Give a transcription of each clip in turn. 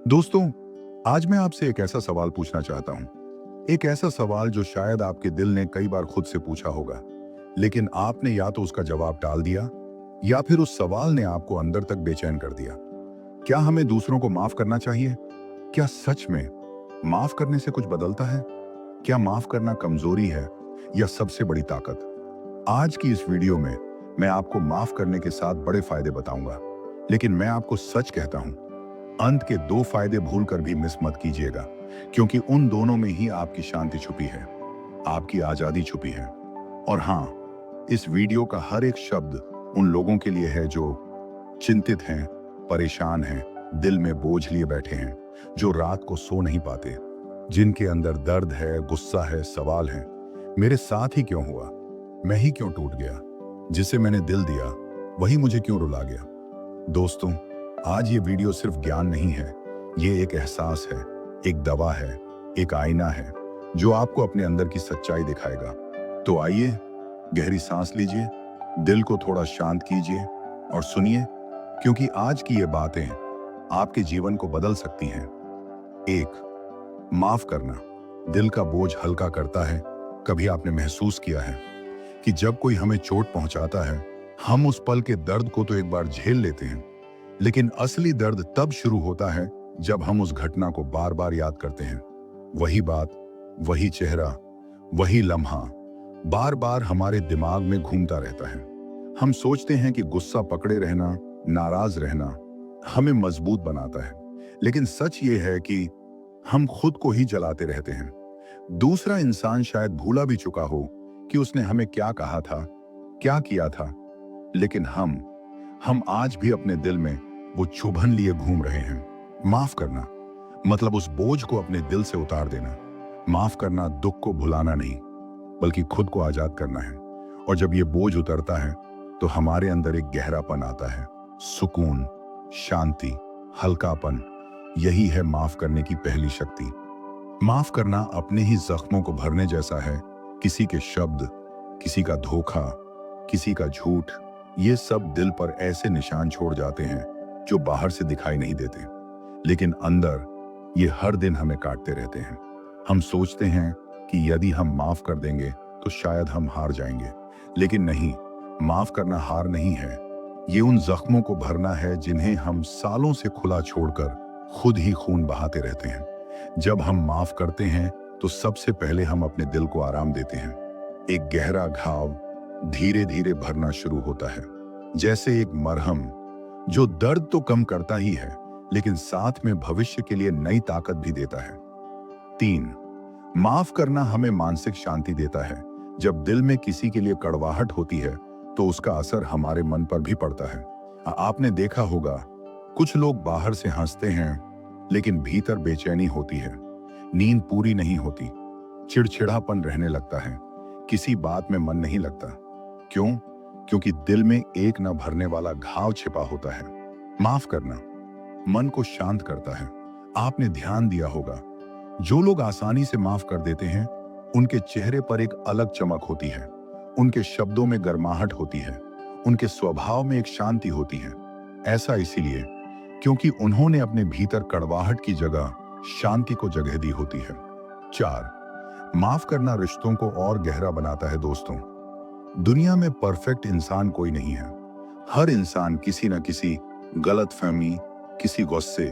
दोस्तों, आज मैं आपसे एक ऐसा सवाल पूछना चाहता हूं। एक ऐसा सवाल जो शायद आपके दिल ने कई बार खुद से पूछा होगा, लेकिन आपने या तो उसका जवाब टाल दिया या फिर उस सवाल ने आपको अंदर तक बेचैन कर दिया। क्या हमें दूसरों को माफ करना चाहिए? क्या सच में माफ करने से कुछ बदलता है? क्या माफ करना कमजोरी है या सबसे बड़ी ताकत? आज की इस वीडियो में मैं आपको माफ करने के साथ बड़े फायदे बताऊंगा, लेकिन मैं आपको सच कहता हूं, अंत के दो फायदे भूलकर भी मिस मत कीजिएगा, क्योंकि उन दोनों में ही आपकी शांति छुपी है, आपकी आजादी छुपी है। और हाँ, इस वीडियो का हर एक शब्द उन लोगों के लिए है जो चिंतित हैं, परेशान हैं, दिल में बोझ लिए बैठे हैं, जो रात को सो नहीं पाते, जिनके अंदर दर्द है, गुस्सा है, सवाल है, मेरे साथ ही क्यों हुआ, मैं ही क्यों टूट गया, जिसे मैंने दिल दिया वही मुझे क्यों रुला गया। दोस्तों, आज ये वीडियो सिर्फ ज्ञान नहीं है, ये एक एहसास है, एक दवा है, एक आईना है जो आपको अपने अंदर की सच्चाई दिखाएगा। तो आइए, गहरी सांस लीजिए, दिल को थोड़ा शांत कीजिए और सुनिए, क्योंकि आज की ये बातें आपके जीवन को बदल सकती हैं। एक, माफ करना दिल का बोझ हल्का करता है। कभी आपने महसूस किया है कि जब कोई हमें चोट पहुंचाता है, हम उस पल के दर्द को तो एक बार झेल लेते हैं, लेकिन असली दर्द तब शुरू होता है जब हम उस घटना को बार बार याद करते हैं। वही बात, वही चेहरा, वही लम्हा बार बार हमारे दिमाग में घूमता रहता है। हम सोचते हैं कि गुस्सा पकड़े रहना, नाराज रहना हमें मजबूत बनाता है, लेकिन सच ये है कि हम खुद को ही जलाते रहते हैं। दूसरा इंसान शायद भूला भी चुका हो कि उसने हमें क्या कहा था, क्या किया था, लेकिन हम आज भी अपने दिल में वो चुभन लिए घूम रहे हैं। माफ करना मतलब उस बोझ को अपने दिल से उतार देना। माफ करना दुख को भुलाना नहीं, बल्कि खुद को आजाद करना है। और जब ये बोझ उतरता है तो हमारे अंदर एक गहरापन आता है, सुकून, शांति, हल्कापन। यही है माफ करने की पहली शक्ति। माफ करना अपने ही जख्मों को भरने जैसा है। किसी के शब्द, किसी का धोखा, किसी का झूठ, ये सब दिल पर ऐसे निशान छोड़ जाते हैं जो बाहर से दिखाई नहीं देते, लेकिन अंदर ये हर दिन हमें काटते रहते हैं। हम सोचते हैं कि यदि हम माफ कर देंगे तो शायद हम हार जाएंगे, लेकिन नहीं, माफ करना हार नहीं है। ये उन जख्मों को भरना है जिन्हें हम सालों से खुला छोड़कर खुद ही खून बहाते रहते हैं। जब हम माफ करते हैं तो सबसे पहले हम अपने दिल को आराम देते हैं। एक गहरा घाव धीरे धीरे भरना शुरू होता है, जैसे एक मरहम जो दर्द तो कम करता ही है, लेकिन साथ में भविष्य के लिए नई ताकत भी देता है। 3, माफ करना हमें मानसिक शांति देता है। जब दिल में किसी के लिए कड़वाहट होती है तो उसका असर हमारे मन पर भी पड़ता है। आपने देखा होगा, कुछ लोग बाहर से हंसते हैं लेकिन भीतर बेचैनी होती है, नींद पूरी नहीं होती, चिड़चिड़ापन रहने लगता है, किसी बात में मन नहीं लगता। क्यों? क्योंकि दिल में एक न भरने वाला घाव छिपा होता है। माफ करना मन को शांत करता है। आपने ध्यान दिया होगा, जो लोग आसानी से माफ कर देते हैं उनके चेहरे पर एक अलग चमक होती है, उनके शब्दों में गर्माहट होती है, उनके स्वभाव में एक शांति होती है। ऐसा इसीलिए क्योंकि उन्होंने अपने भीतर कड़वाहट की जगह शांति को जगह दी होती है। 4, माफ करना रिश्तों को और गहरा बनाता है। दोस्तों, दुनिया में परफेक्ट इंसान कोई नहीं है। हर इंसान किसी न किसी गलतफहमी, किसी गुस्से,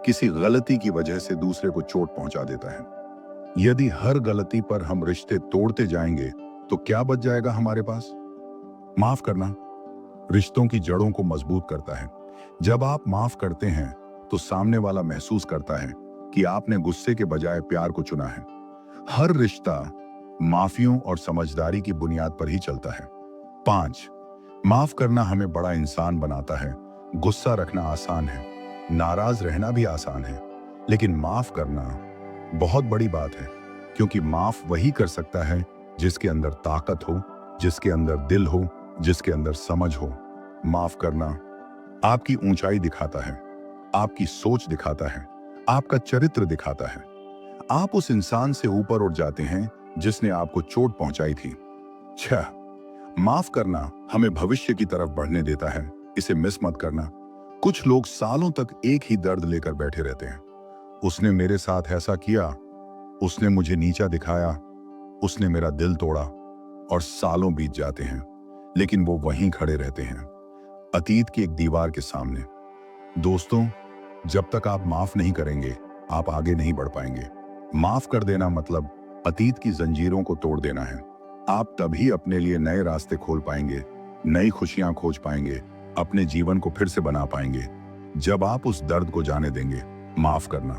किसी गलती की वजह से दूसरे को चोट पहुंचा देता है। यदि हर गलती पर हम रिश्ते तोड़ते जाएंगे तो क्या बच जाएगा हमारे पास? माफ करना रिश्तों की जड़ों को मजबूत करता है। जब आप माफ करते हैं तो सामने वाला महसूस करता है कि आपने गुस्से के बजाय प्यार को चुना है। हर रिश्ता माफियों और समझदारी की बुनियाद पर ही चलता है। 5, माफ करना हमें बड़ा इंसान बनाता है। गुस्सा रखना आसान है, नाराज रहना भी आसान है, लेकिन माफ करना बहुत बड़ी बात है, क्योंकि माफ वही कर सकता है जिसके अंदर ताकत हो, जिसके अंदर दिल हो, जिसके अंदर समझ हो। माफ करना आपकी ऊंचाई दिखाता है, आपकी सोच दिखाता है, आपका चरित्र दिखाता है। आप उस इंसान से ऊपर उठ जाते हैं जिसने आपको चोट पहुंचाई थी। 6, माफ करना हमें भविष्य की तरफ बढ़ने देता है। इसे मिस मत करना। कुछ लोग सालों तक एक ही दर्द लेकर बैठे रहते हैं, उसने मेरे साथ ऐसा किया, उसने मुझे नीचा दिखाया, उसने मेरा दिल तोड़ा। और सालों बीत जाते हैं, लेकिन वो वहीं खड़े रहते हैं, अतीत की एक दीवार के सामने। दोस्तों, जब तक आप माफ नहीं करेंगे, आप आगे नहीं बढ़ पाएंगे। माफ कर देना मतलब अतीत की जंजीरों को तोड़ देना है। आप तभी अपने लिए नए रास्ते खोल पाएंगे, नई खुशियां खोज पाएंगे, अपने जीवन को फिर से बना पाएंगे, जब आप उस दर्द को जाने देंगे। माफ करना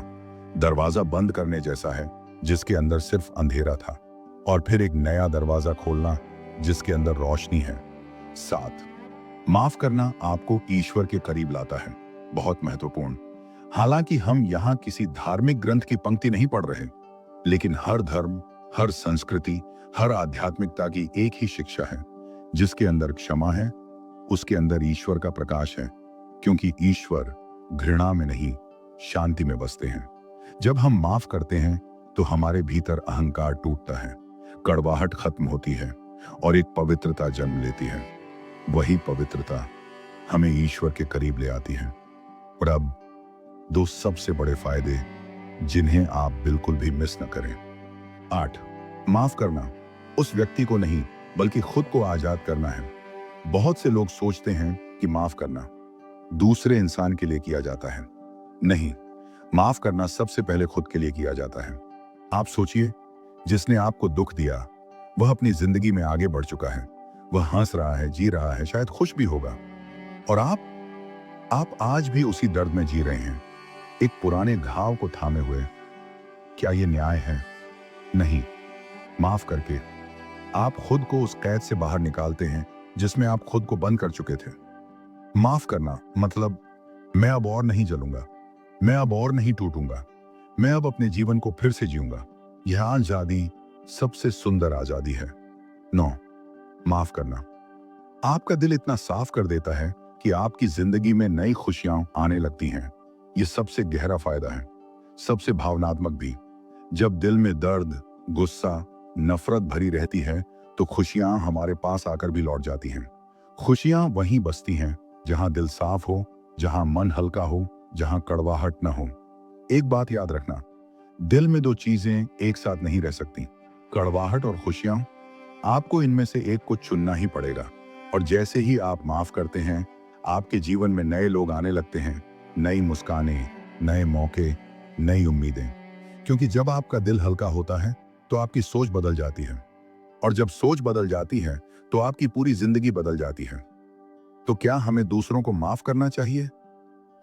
दरवाजा बंद करने जैसा है, जिसके अंदर सिर्फ अंधेरा था, और फिर एक नया दरवाजा खोलना जिसके अंदर रोशनी है। 7, माफ करना आपको ईश्वर के करीब लाता है। बहुत महत्वपूर्ण। हालांकि हम यहाँ किसी धार्मिक ग्रंथ की पंक्ति नहीं पढ़ रहे, लेकिन हर धर्म, हर संस्कृति, हर आध्यात्मिकता की एक ही शिक्षा है। जिसके अंदर क्षमा है, उसके अंदर ईश्वर का प्रकाश है, क्योंकि ईश्वर घृणा में नहीं, शांति में बसते हैं। जब हम माफ करते हैं तो हमारे भीतर अहंकार टूटता है, कड़वाहट खत्म होती है, और एक पवित्रता जन्म लेती है। वही पवित्रता हमें ईश्वर के करीब ले आती है। और अब 2 सबसे बड़े फायदे, जिन्हें आप बिल्कुल भी मिस न करें। 8, माफ करना उस व्यक्ति को नहीं, बल्कि खुद को आजाद करना है। बहुत से लोग सोचते हैं कि माफ करना दूसरे इंसान के लिए किया जाता है। नहीं, माफ करना सबसे पहले खुद के लिए किया जाता है। आप सोचिए, जिसने आपको दुख दिया वह अपनी जिंदगी में आगे बढ़ चुका है, वह हंस रहा है, जी रहा है, शायद खुश भी होगा, और आप आज भी उसी दर्द में जी रहे हैं, एक पुराने घाव को थामे हुए। क्या यह न्याय है? नहीं। माफ करके आप खुद को उस कैद से बाहर निकालते हैं जिसमें आप खुद को बंद कर चुके थे। माफ करना मतलब मैं अब और नहीं जलूंगा, मैं अब और नहीं टूटूंगा, मैं अब अपने जीवन को फिर से जीऊंगा। यह आजादी सबसे सुंदर आजादी है। 9, माफ करना आपका दिल इतना साफ कर देता है कि आपकी जिंदगी में नई खुशियां आने लगती हैं। यह सबसे गहरा फायदा है, सबसे भावनात्मक भी। जब दिल में दर्द, गुस्सा, नफरत भरी रहती है, तो खुशियां हमारे पास आकर भी लौट जाती हैं। खुशियां वहीं बसती हैं जहां दिल साफ हो, जहां मन हल्का हो, जहां कड़वाहट न हो। एक बात याद रखना, दिल में 2 चीजें एक साथ नहीं रह सकती, कड़वाहट और खुशियां। आपको इनमें से एक को चुनना ही पड़ेगा। और जैसे ही आप माफ करते हैं, आपके जीवन में नए लोग आने लगते हैं, नई मुस्कानें, नए मौके, नई उम्मीदें। क्योंकि जब आपका दिल हल्का होता है तो आपकी सोच बदल जाती है, और जब सोच बदल जाती है तो आपकी पूरी जिंदगी बदल जाती है। तो क्या हमें दूसरों को माफ करना चाहिए?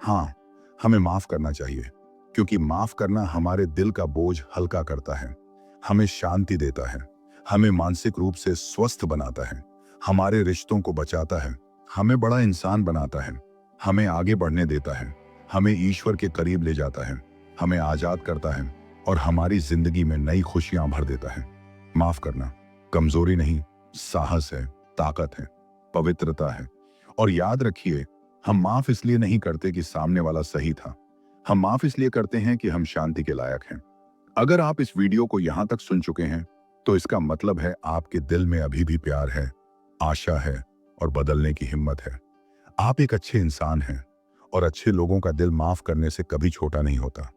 हाँ, हमें माफ करना चाहिए, क्योंकि माफ करना हमारे दिल का बोझ हल्का करता है, हमें शांति देता है, हमें मानसिक रूप से स्वस्थ बनाता है, हमारे रिश्तों को बचाता है, हमें बड़ा इंसान बनाता है, हमें आगे बढ़ने देता है, हमें ईश्वर के करीब ले जाता है, हमें आजाद करता है, और हमारी जिंदगी में नई खुशियां भर देता है। माफ करना कमजोरी नहीं, साहस है, ताकत है, पवित्रता है। और याद रखिए, हम माफ इसलिए नहीं करते कि सामने वाला सही था, हम माफ इसलिए करते हैं कि हम शांति के लायक हैं। अगर आप इस वीडियो को यहां तक सुन चुके हैं, तो इसका मतलब है आपके दिल में अभी भी प्यार है, आशा है, और बदलने की हिम्मत है। आप एक अच्छे इंसान हैं, और अच्छे लोगों का दिल माफ करने से कभी छोटा नहीं होता।